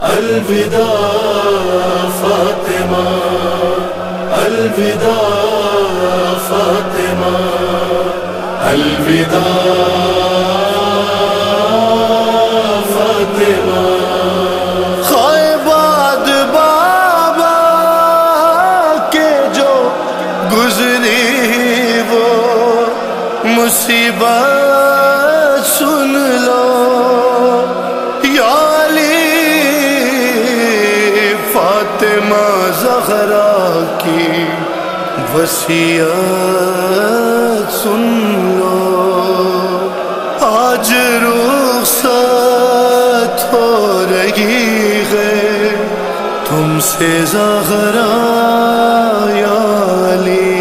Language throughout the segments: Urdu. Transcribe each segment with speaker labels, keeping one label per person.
Speaker 1: الوداع فاطمہ، الوداع فاطمہ، الوداع فاطمہ۔
Speaker 2: خائباد بابا کے جو گزری وہ مصیبت سن لو یا علی، فاطمہ زہرا کی وصیت سن لو۔ آج رخصت ہو رہی ہے تم سے زہرا یا علی،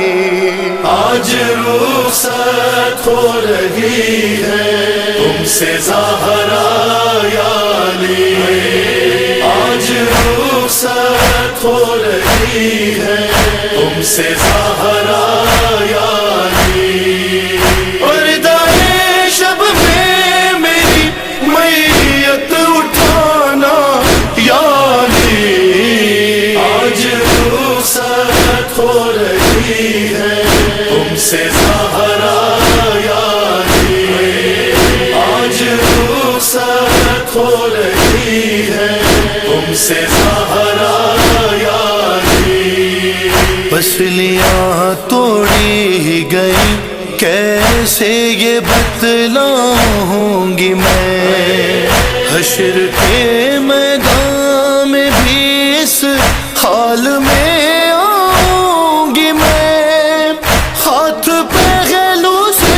Speaker 1: آج رخصت ہو رہی ہے تم سے زہرا یا علی، آج رخصت ہو رہی ہے تم سے زہرا یا علی۔
Speaker 2: پردۂ شب میں میری میت اٹھانا یا علی،
Speaker 1: آج رخصت ہو رہی ہے تم سے زہرا یا علی، آج رخصت ہو رہی ہے تم سے زہرا یا علی۔
Speaker 2: پسلیاں توڑی گئی کیسے یہ بتلاؤں گی میں، حشر کے میدان میں بھی اس حال میں آؤں گی میں، ہاتھ پہلو سے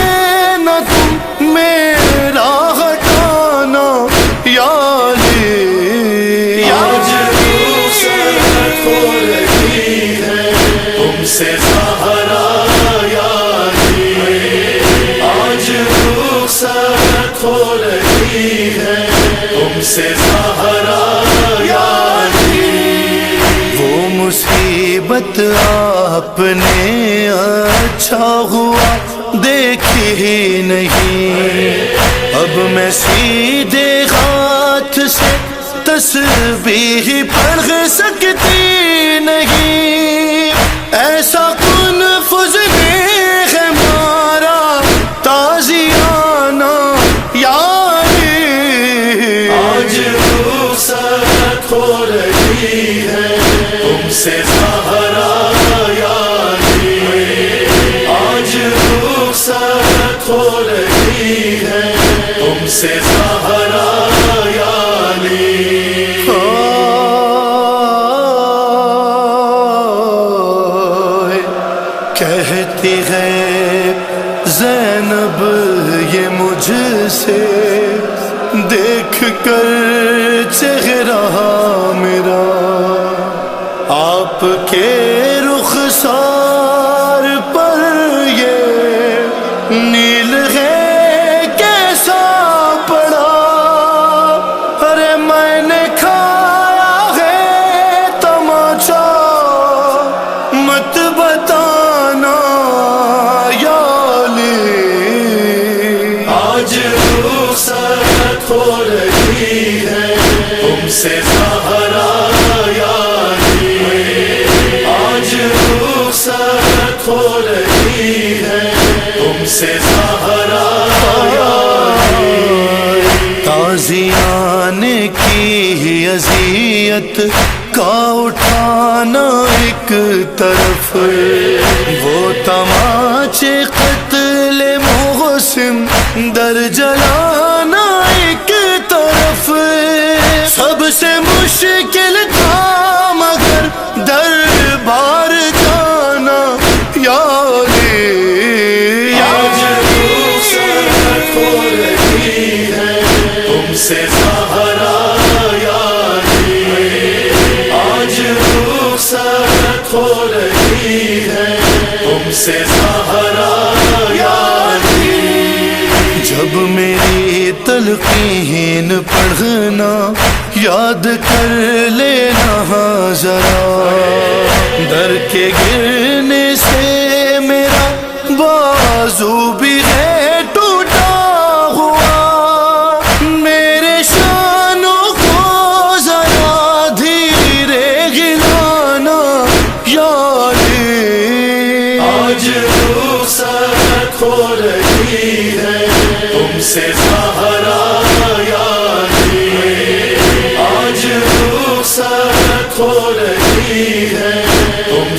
Speaker 2: نہ تم میرا ہٹانا یا علی،
Speaker 1: آج رخصت ہو رہی ہے تم سے زہرا یا علی، آج رخصت ہو رہی ہے تم سے زہرا یا علی۔
Speaker 2: وہ مصیبت آپ نے اچھا ہوا دیکھی ہی نہیں، اب میں سیدھے ہاتھ سے تسبیح پڑھ سکتی نہیں، ایسا کن فضلے ہے مارا تازیانہ یا علی،
Speaker 1: آج رخصت ہو رہی ہے تم سے زہرا یا علی، آج رخصت ہو رہی ہے تم سے زہرا یا علی۔
Speaker 2: کہتی ہے زینب یہ مجھ سے دیکھ کر چہرہ میرا، آپ کے رخسار پر یہ نیل ہے کیسا پڑا، ارے میں نے کھایا ہے تماچا مت بتانا یا علی،
Speaker 1: آج رخصت ہو رہی ہے تم سے زہرا یا علی، آج رخصت ہو رہی ہے تم سے زہرا یا علی۔
Speaker 2: تازیان کی اذیت کا اٹھانا ایک طرف، وہ تماچے قتل محسن در جلانا ایک طرف، سب سے مشکل تھا مگر دربار جانا یا علی،
Speaker 1: آج رخصت ہو رہی ہے تم سے زہرا یا علی، آج رخصت ہو رہی ہے تم سے زہرا یا علی۔
Speaker 2: جب میری تلقین پڑھنا یاد کر لینا ذرا، در کے گرنے سے میرا بازو بھی ہے ٹوٹا ہوا، میرے شانوں کو ذرا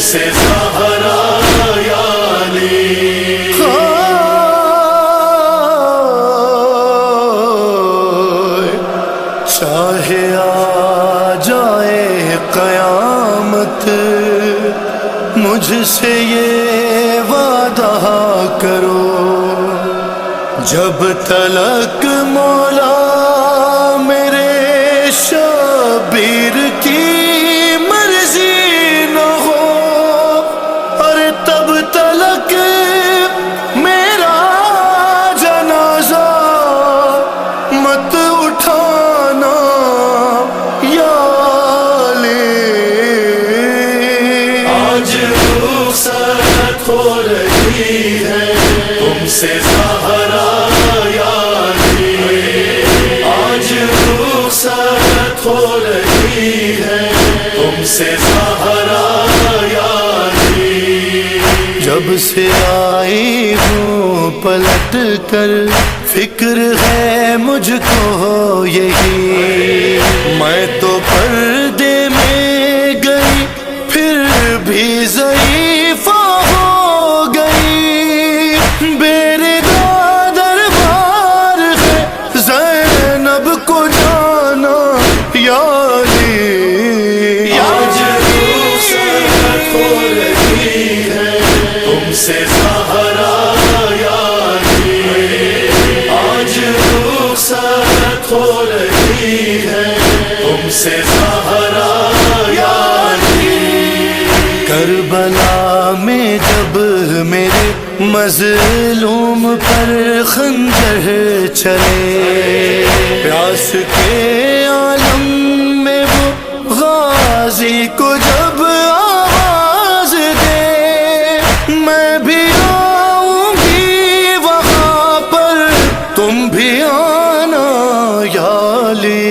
Speaker 1: سے زہرا یالی
Speaker 2: چاہے آ جائے قیامت مجھ سے یہ وعدہ کرو، جب تلک مولا میرے شبیر کی مرضی نہ ہو، اور تب تلک میرا جنازہ مت اٹھانا یا
Speaker 1: آج رخصت ہو رہی ہے تم سے زہرا یالی، آج رخصت ہو رہی ہے تم سے زہرا یالی،
Speaker 2: جب سے آئی ہوں پلٹ کر فکر ہے مجھ کو یہی، میں تو پردے میں گئی پھر بھی ضعیفہ ہو گئی، بیردا دربار ہے زینب کو جانا یالی،
Speaker 1: آج رخصت ہو رہی ہے تم سے زہرا یالی، آج رخصت ہو رہی ہے تم سے زہرا یالی،
Speaker 2: کربلا میں جب میرے مظلوم پر خنجر چلے، پیاس کے عالم میں وہ غازی کو جب آواز دے، میں بھی آؤں گی وہاں پر تم بھی آنا یالی،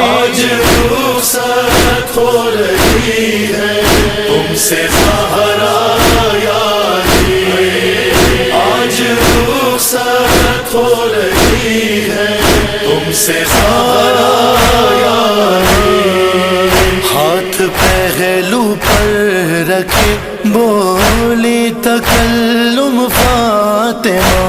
Speaker 1: آج رخصت ہو رہی ہے تم سے زہرا یالی، آج رخصت ہو رہی ہے تم سے زہرا یالی،
Speaker 2: ہاتھ پہلو پر رکھے بولی تکلم فاطمہ،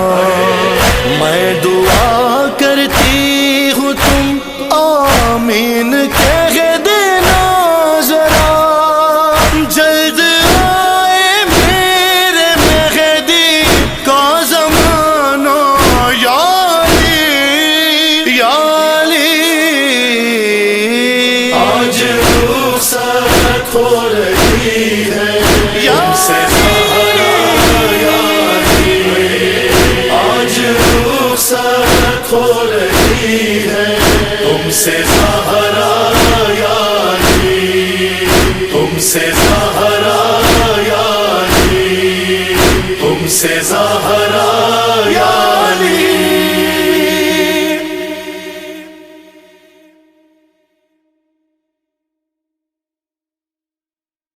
Speaker 2: میں دعا کرتی ہوں تم آمین کہہ دینا ذرا، جلد آئے میرے مہدی کا زمانہ یالی یالی،
Speaker 1: آج رخصت ہو رہی ہے تم سے زہرا یالی، آج رخصت ہو رہی ہے تم سے زہرا یالی، تم سے زہرا یالی، تم سے زہرا یالی۔